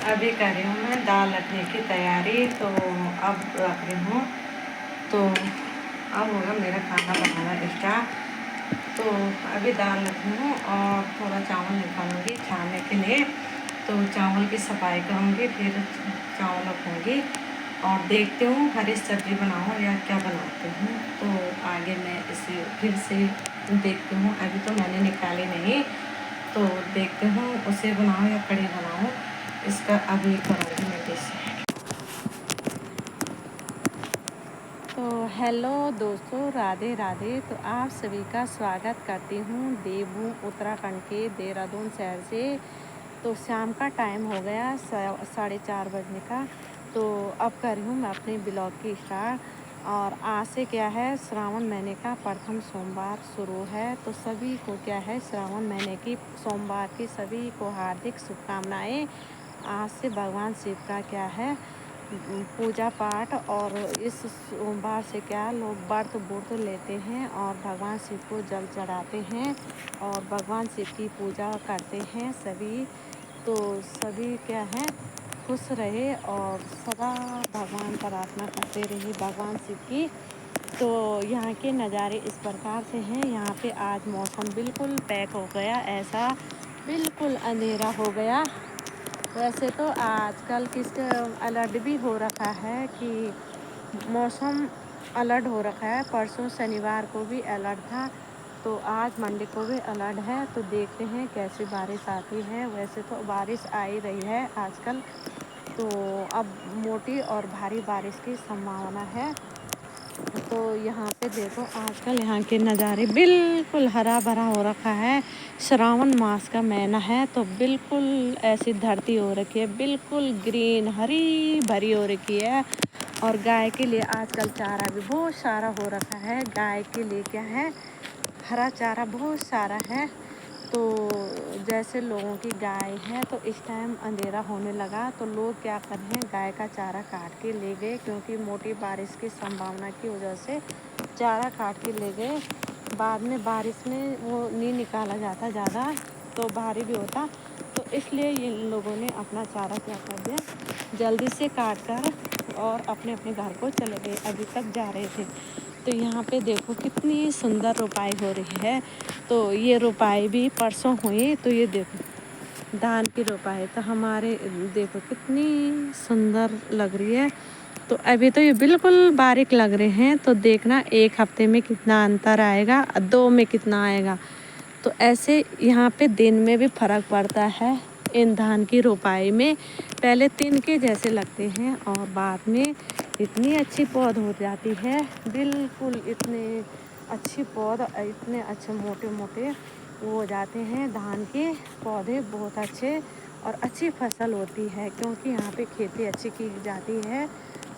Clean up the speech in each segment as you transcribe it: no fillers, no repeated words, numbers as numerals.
अभी कर रही हूँ मैं दाल रखने की तैयारी। तो अब रख रही हूँ। तो अब होगा मेरा खाना बनाना स्टार्ट। तो अभी दाल रखी हूँ और थोड़ा चावल निकालूंगी छानने के लिए। तो चावल की सफाई करूँगी, फिर चावल रखूँगी और देखती हूँ हरी सब्ज़ी बनाऊँ या क्या बनाती हूँ। तो आगे मैं इसे फिर से देखती हूँ। अभी तो मैंने निकाली नहीं, तो देखते हूँ उसे बनाऊँ या कढ़ी बनाऊँ। इसका अभी करूँगी मैं डिश। तो हेलो दोस्तों, राधे राधे। तो आप सभी का स्वागत करती हूँ देवभूमि उत्तराखंड के देहरादून शहर से। तो शाम का टाइम हो गया 4:30 बजने का। तो अब कर रही हूँ मैं अपने ब्लॉग की स्टार्ट। और आज से क्या है, श्रावण महीने का प्रथम सोमवार शुरू है। तो सभी को क्या है, श्रावण महीने की सोमवार की सभी को हार्दिक शुभकामनाएं। आज से भगवान शिव का क्या है, पूजा पाठ। और इस सोमवार से क्या लोग व्रत लेते हैं और भगवान शिव को जल चढ़ाते हैं और भगवान शिव की पूजा करते हैं सभी। तो सभी क्या है, खुश रहे और सदा भगवान प्रार्थना करते रहे भगवान शिव की। तो यहाँ के नज़ारे इस प्रकार से हैं। यहाँ पे आज मौसम बिल्कुल पैक हो गया, ऐसा बिल्कुल अंधेरा हो गया। वैसे तो आजकल किस अलर्ट भी हो रखा है कि मौसम अलर्ट हो रखा है। परसों शनिवार को भी अलर्ट था, तो आज मंडे को भी अलर्ट है। तो देखते हैं कैसी बारिश आती है। वैसे तो बारिश आ ही रही है आजकल। तो अब मोटी और भारी बारिश की संभावना है। तो यहाँ पे देखो आजकल यहाँ के नज़ारे बिल्कुल हरा भरा हो रखा है। श्रावण मास का महीना है तो बिल्कुल ऐसी धरती हो रखी है, बिल्कुल ग्रीन हरी भरी हो रखी है। और गाय के लिए आजकल चारा भी बहुत सारा हो रखा है। गाय के लिए क्या है, हरा चारा बहुत सारा है। तो जैसे लोगों की गाय है, तो इस टाइम अंधेरा होने लगा तो लोग क्या कर रहे हैं, गाय का चारा काट के ले गए। क्योंकि मोटी बारिश की संभावना की वजह से चारा काट के ले गए। बाद में बारिश में वो नहीं निकाला जाता ज़्यादा, तो भारी भी होता। तो इसलिए ये लोगों ने अपना चारा क्या कर दिया, जल्दी से काट कर और अपने अपने घर को चले गए। अभी तक जा रहे थे। तो यहाँ पे देखो कितनी सुंदर रोपाई हो रही है। तो ये रोपाई भी परसों हुई। तो ये देखो धान की रोपाई तो हमारे देखो कितनी सुंदर लग रही है। तो अभी तो ये बिल्कुल बारीक लग रहे हैं। तो देखना एक हफ्ते में कितना अंतर आएगा, 2 में कितना आएगा। तो ऐसे यहाँ पे दिन में भी फर्क पड़ता है इन धान की रोपाई में। पहले तिनके जैसे लगते हैं और बाद में इतनी अच्छी पौध हो जाती है, बिल्कुल इतने अच्छी पौध, इतने अच्छे मोटे मोटे वो हो जाते हैं धान के पौधे, बहुत अच्छे। और अच्छी फसल होती है क्योंकि यहाँ पे खेती अच्छी की जाती है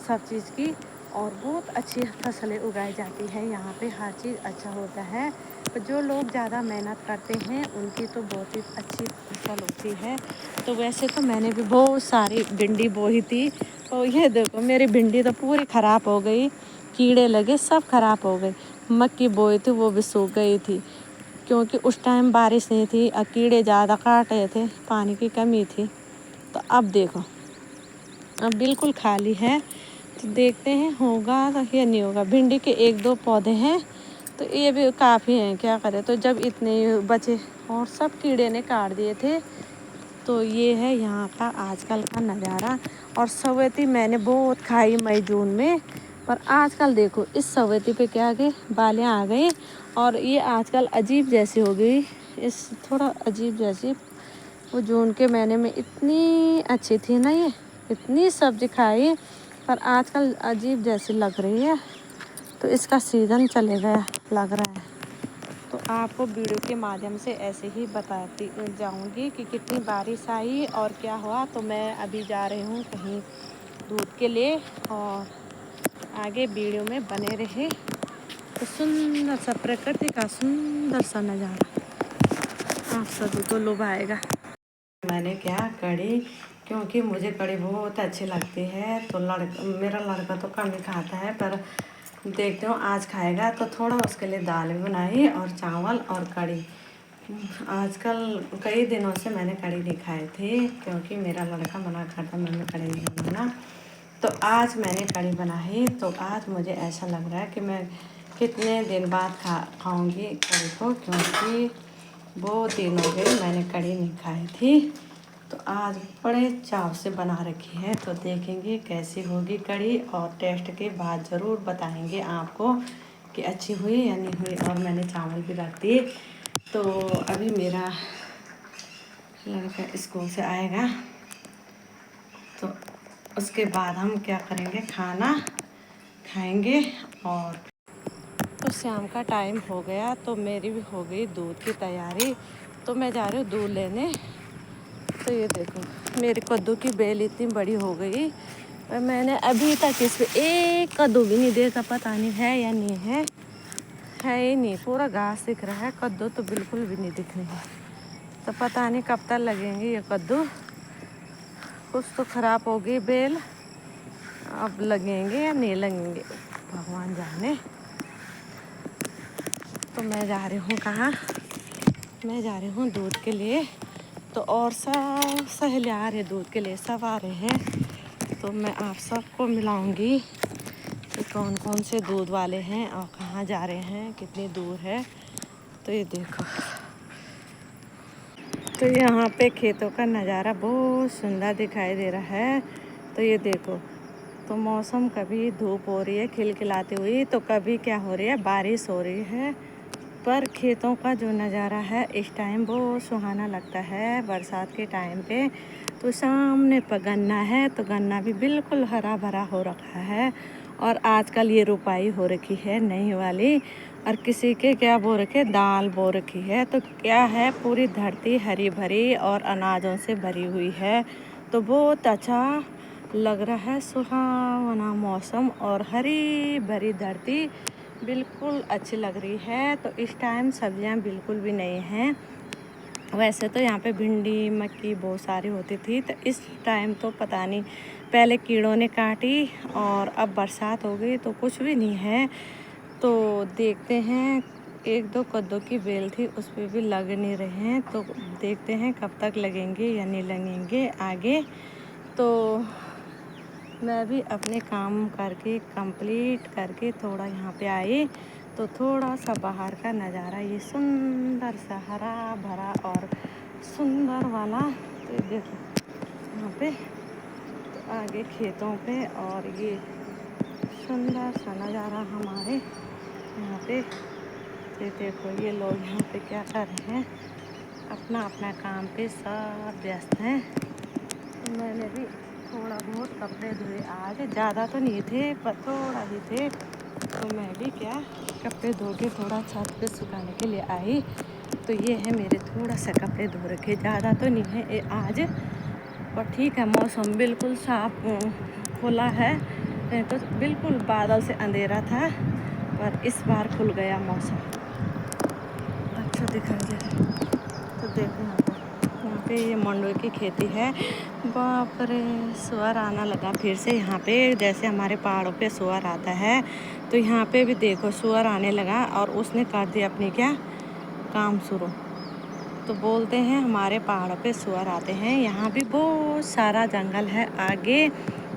सब चीज़ की। और बहुत अच्छी फसलें उगाई जाती है यहाँ पे, हर चीज़ अच्छा होता है। तो जो लोग ज़्यादा मेहनत करते हैं उनकी तो बहुत ही अच्छी फसल होती है। तो वैसे तो मैंने भी बहुत सारी भिंडी बोई थी। तो ये देखो मेरी भिंडी तो पूरी ख़राब हो गई, कीड़े लगे, सब ख़राब हो गई। मक्की बोई थी वो भी सूख गई थी क्योंकि उस टाइम बारिश नहीं थी और कीड़े ज़्यादा काट रहे थे, पानी की कमी थी। तो अब देखो अब बिल्कुल खाली है। तो देखते हैं होगा तो या नहीं होगा। भिंडी के 1-2 पौधे हैं तो ये भी काफ़ी हैं, क्या करें। तो जब इतने बचे और सब कीड़े ने काट दिए थे। तो ये है यहाँ का आजकल का नज़ारा। और सवेती मैंने बहुत खाई मई जून में, पर आजकल देखो इस सवेती पे क्या आ गए, बालियाँ आ गई। और ये आजकल अजीब जैसी हो गई, इस थोड़ा अजीब जैसी। वो जून के महीने में इतनी अच्छी थी ना, ये इतनी सब्जी खाई, पर आजकल अजीब जैसी लग रही है। तो इसका सीज़न चले गया लग रहा है। तो आपको वीडियो के माध्यम से ऐसे ही बताती जाऊंगी कि कितनी बारिश आई और क्या हुआ। तो मैं अभी जा रही हूँ कहीं दूध के लिए और आगे वीडियो में बने रहे। तो सुंदर सा प्रकृति का सुंदर सा नज़ारा आप सभी को लुभाएगा। मैंने क्या कड़ी, क्योंकि मुझे कड़ी बहुत अच्छी लगती है। तो मेरा लड़का तो कम ही खाता है, पर देखते हो आज खाएगा तो थोड़ा उसके लिए दाल भी बनाई और चावल और कड़ी। आजकल कई दिनों से मैंने कढ़ी नहीं खाई थी, क्योंकि मेरा लड़का मना करता मम्मी कढ़ी नहीं बनाना। तो आज मैंने कढ़ी बनाई, तो आज मुझे ऐसा लग रहा है कि मैं कितने दिन बाद खाऊंगी कढ़ी को, क्योंकि बहुत दिन हो गए मैंने कढ़ी नहीं खाई थी। तो आज बड़े चाव से बना रखी है, तो देखेंगे कैसी होगी कढ़ी, और टेस्ट के बाद ज़रूर बताएंगे आपको कि अच्छी हुई या नहीं हुई। और मैंने चावल भी रख दिए। तो अभी मेरा लड़का स्कूल से आएगा, तो उसके बाद हम क्या करेंगे, खाना खाएंगे। और तो शाम का टाइम हो गया, तो मेरी भी हो गई दूध की तैयारी। तो मैं जा रही हूँ दूध लेने। तो ये देखो मेरी कद्दू की बेल इतनी बड़ी हो गई, पर मैंने अभी तक इस पर एक कद्दू भी नहीं देखा। पता नहीं है या नहीं है ही नहीं। पूरा घास दिख रहा है, कद्दू तो बिल्कुल भी नहीं दिख रही है। तो पता नहीं कब तक लगेंगे ये कद्दू। कुछ तो ख़राब हो गई बेल, अब लगेंगे या नहीं लगेंगे भगवान जाने। तो मैं जा रही हूँ कहाँ, मैं जा रही हूँ दूध के लिए। तो और सब सहेली आ रहे दूध के लिए, सब आ रहे हैं। तो मैं आप सबको मिलाऊंगी कि कौन कौन से दूध वाले हैं और कहाँ जा रहे हैं, कितनी दूर है। तो ये देखो, तो यहाँ पे खेतों का नज़ारा बहुत सुंदर दिखाई दे रहा है। तो ये देखो, तो मौसम कभी धूप हो रही है खिलखिलाती हुई, तो कभी क्या हो रही है, बारिश हो रही है। पर खेतों का जो नज़ारा है इस टाइम बहुत सुहाना लगता है बरसात के टाइम पे। तो सामने पर गन्ना है, तो गन्ना भी बिल्कुल हरा भरा हो रखा है। और आजकल ये रुपाई हो रखी है नई वाली, और किसी के क्या बो रखे, दाल बो रखी है। तो क्या है, पूरी धरती हरी भरी और अनाजों से भरी हुई है। तो बहुत अच्छा लग रहा है, सुहावना मौसम और हरी भरी धरती बिल्कुल अच्छी लग रही है। तो इस टाइम सब्जियां बिल्कुल भी नहीं हैं। वैसे तो यहाँ पे भिंडी मक्की बहुत सारी होती थी, तो इस टाइम तो पता नहीं, पहले कीड़ों ने काटी और अब बरसात हो गई तो कुछ भी नहीं है। तो देखते हैं, एक दो कद्दू की बेल थी उस पर भी लग नहीं रहे हैं। तो देखते हैं कब तक लगेंगे या नहीं लगेंगे आगे। तो मैं भी अपने काम करके कंप्लीट करके थोड़ा यहाँ पे आई, तो थोड़ा सा बाहर का नज़ारा, ये सुंदर सा हरा भरा और सुंदर वाला। तो देखो यहाँ पे, तो आगे खेतों पे, और ये सुंदर सा नज़ारा हमारे यहाँ पे। तो देखो ये लोग यहाँ पे क्या कर रहे हैं, अपना अपना काम पे सब व्यस्त हैं। तो मैंने भी थोड़ा बहुत कपड़े धोए आज, ज़्यादा तो नहीं थे पर थोड़ा ही थे। तो मैं भी क्या कपड़े धो के थोड़ा छत पे सुखाने के लिए आई। तो ये है मेरे थोड़ा सा कपड़े धो रखे, ज़्यादा तो नहीं है ये आज, पर ठीक है। मौसम बिल्कुल साफ खुला है, नहीं तो बिल्कुल बादल से अंधेरा था, पर इस बार खुल गया मौसम, अच्छा दिखाई दे रहा है। तो देखो यहाँ पे ये मंडुए की खेती है। बाप रे, सुअर आना लगा फिर से यहाँ पे, जैसे हमारे पहाड़ों पे सुअर आता है, तो यहाँ पे भी देखो सुअर आने लगा और उसने कर दिया अपनी क्या काम शुरू। तो बोलते हैं हमारे पहाड़ों पे सुअर आते हैं। यहाँ भी बहुत सारा जंगल है आगे,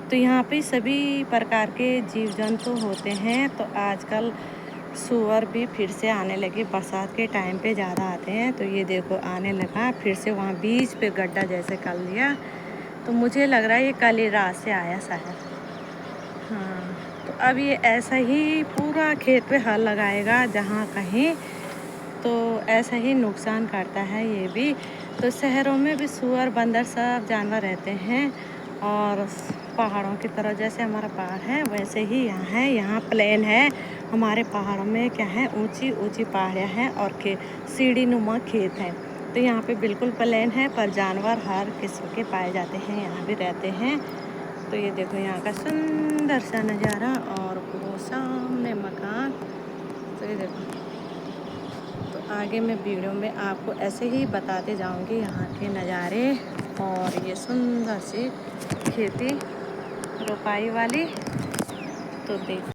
तो यहाँ पे सभी प्रकार के जीव जंतु होते हैं। तो आजकल सुअर भी फिर से आने लगे, बरसात के टाइम पे ज़्यादा आते हैं। तो ये देखो आने लगा फिर से, वहाँ बीच पे गड्ढा जैसे कर लिया। तो मुझे लग रहा है ये कल ही रात से आया शायद। हाँ, तो अब ये ऐसा ही पूरा खेत पे हल लगाएगा जहाँ कहीं, तो ऐसा ही नुकसान करता है ये भी। तो शहरों में भी सुअर बंदर सब जानवर रहते हैं, और पहाड़ों की तरह जैसे हमारा पहाड़ है वैसे ही यहाँ है। यहाँ प्लेन है, हमारे पहाड़ों में क्या है, ऊंची ऊंची पहाड़ियाँ हैं और सीढ़ी नुमा खेत हैं। तो यहाँ पे बिल्कुल प्लेन है, पर जानवर हर किस्म के पाए जाते हैं, यहाँ भी रहते हैं। तो ये देखो यहाँ का सुंदर सा नज़ारा, और वो सामने मकान। तो ये देखो, तो आगे मैं वीडियो में आपको ऐसे ही बताते जाऊंगी यहाँ के नज़ारे, और ये सुंदर सी खेती रोपाई वाली। तो देख